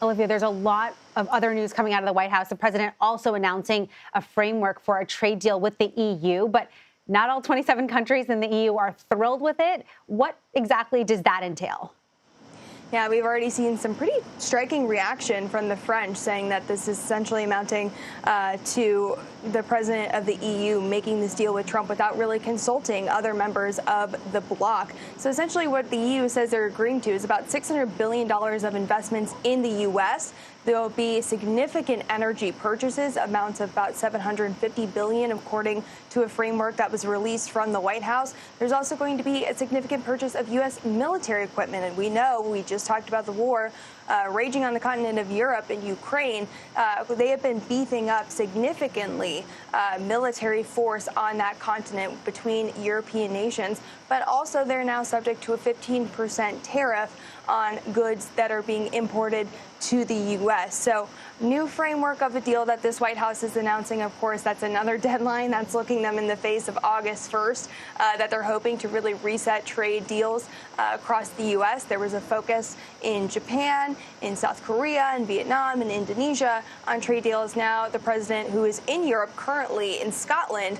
Olivia, there's a lot of other news coming out of the White House. The president also announcing a framework for a trade deal with the EU, but not all 27 countries in the EU are thrilled with it. What exactly does that entail? Yeah, we've already seen some pretty striking reaction from the French saying that this is essentially amounting to the president of the EU making this deal with Trump without really consulting other members of the bloc. So essentially what the EU says they're agreeing to is about $600 billion of investments in the U.S. There will be significant energy purchases, amounts of about $750 billion, according to a framework that was released from the White House. There's also going to be a significant purchase of U.S. military equipment. And we know, we just talked about the war raging on the continent of Europe and Ukraine. They have been beefing up significantly military force on that continent between European nations. But also they're now subject to a 15% tariff on goods that are being imported to the U.S. So new framework of a deal that this White House is announcing. Of course, that's another deadline that's looking them in the face of August 1st, that they're hoping to really reset trade deals across the U.S. There was a focus in Japan, in South Korea, in Vietnam, and Indonesia on trade deals. Now the president, who is in Europe currently in Scotland,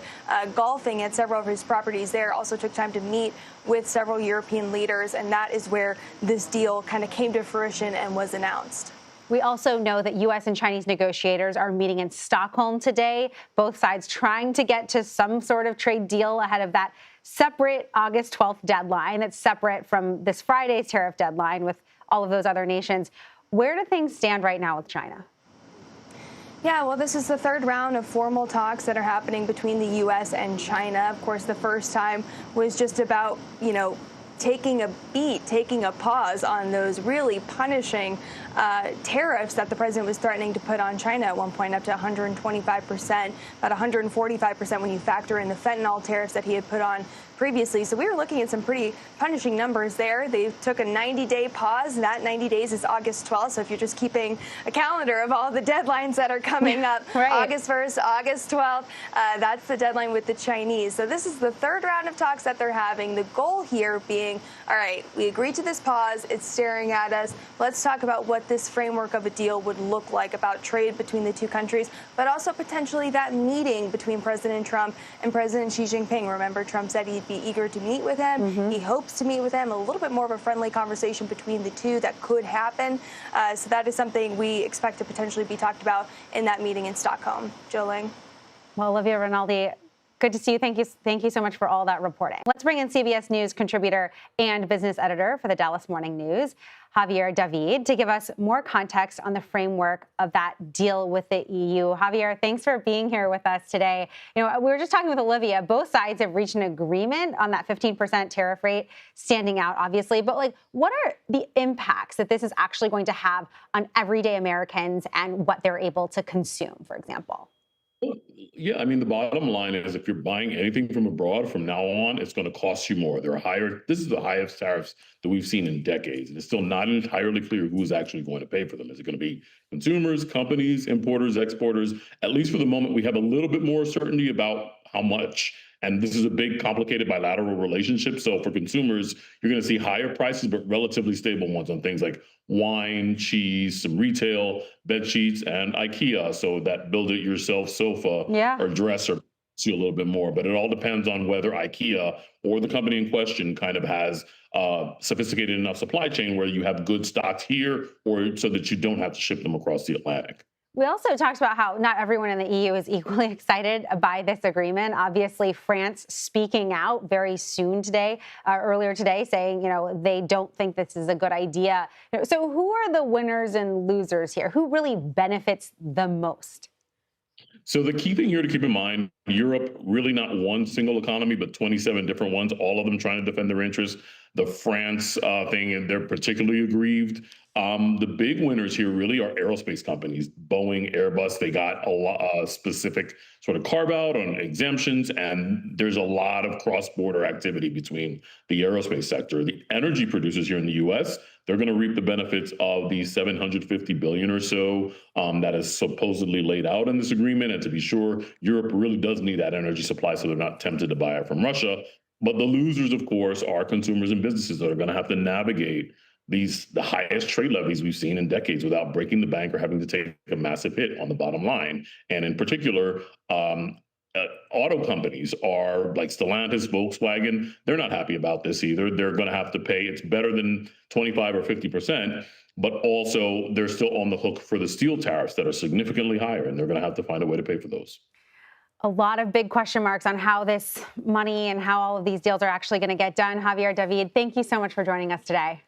golfing at several of his properties there, also took time to meet with several European leaders, and that is where this deal kind of came to fruition and was announced. We also know that U.S. and Chinese negotiators are meeting in Stockholm today, both sides trying to get to some sort of trade deal ahead of that separate August 12th deadline that's separate from this Friday's tariff deadline with all of those other nations. Where do things stand right now with China? Yeah, well, this is the third round of formal talks that are happening between the U.S. and China. Of course, the first time was just about, taking a beat, taking a pause on those really punishing tariffs that the president was threatening to put on China at one point, up to 125%, about 145% when you factor in the fentanyl tariffs that he had put on previously. So we were looking at some pretty punishing numbers there. They took a 90-day pause. That 90 days is August 12th. So if you're just keeping a calendar of all the deadlines that are coming up, right. August 1st, August 12th, that's the deadline with the Chinese. So this is the third round of talks that they're having. The goal here being, all right, we agreed to this pause. It's staring at us. Let's talk about what this framework of a deal would look like about trade between the two countries, but also potentially that meeting between President Trump and President Xi Jinping. Remember, Trump said he'd be eager to meet with him. Mm-hmm. He hopes to meet with him. A little bit more of a friendly conversation between the two that could happen. So that is something we expect to potentially be talked about in that meeting in Stockholm. Jolene. Well, Olivia, Rinaldi, good to see you. Thank you so much for all that reporting. Let's bring in CBS News contributor and business editor for the Dallas Morning News, Javier David, to give us more context on the framework of that deal with the EU. Javier, thanks for being here with us today. We were just talking with Olivia. Both sides have reached an agreement on that 15% tariff rate, standing out, obviously. But what are the impacts that this is actually going to have on everyday Americans and what they're able to consume, for example? Yeah, I mean, the bottom line is if you're buying anything from abroad from now on, it's going to cost you more. There are higher. This is the highest tariffs that we've seen in decades. And it's still not entirely clear who's actually going to pay for them. Is it going to be consumers, companies, importers, exporters? At least for the moment, we have a little bit more certainty about how much. And this is a big, complicated bilateral relationship. So for consumers, you're going to see higher prices, but relatively stable ones on things like wine, cheese, some retail, bed sheets, and IKEA. So that build-it-yourself sofa or dresser see a little bit more. But it all depends on whether IKEA or the company in question kind of has sophisticated enough supply chain where you have good stocks here or so that you don't have to ship them across the Atlantic. We also talked about how not everyone in the EU is equally excited by this agreement. Obviously, France speaking out very soon today, earlier today, saying, they don't think this is a good idea. So who are the winners and losers here? Who really benefits the most? So the key thing here to keep in mind, Europe, really not one single economy, but 27 different ones, all of them trying to defend their interests. The France thing, and they're particularly aggrieved. The big winners here really are aerospace companies, Boeing, Airbus. They got a lot specific sort of carve out on exemptions, and there's a lot of cross-border activity between the aerospace sector. The energy producers here in the U.S., they're going to reap the benefits of the $750 billion or so that is supposedly laid out in this agreement. And to be sure, Europe really does need that energy supply, so they're not tempted to buy it from Russia. But the losers, of course, are consumers and businesses that are going to have to navigate the highest trade levies we've seen in decades without breaking the bank or having to take a massive hit on the bottom line. And in particular, auto companies are like Stellantis, Volkswagen. They're not happy about this either. They're going to have to pay. It's better than 25 or 50%, but also they're still on the hook for the steel tariffs that are significantly higher, and they're going to have to find a way to pay for those. A lot of big question marks on how this money and how all of these deals are actually going to get done. Javier, David, thank you so much for joining us today.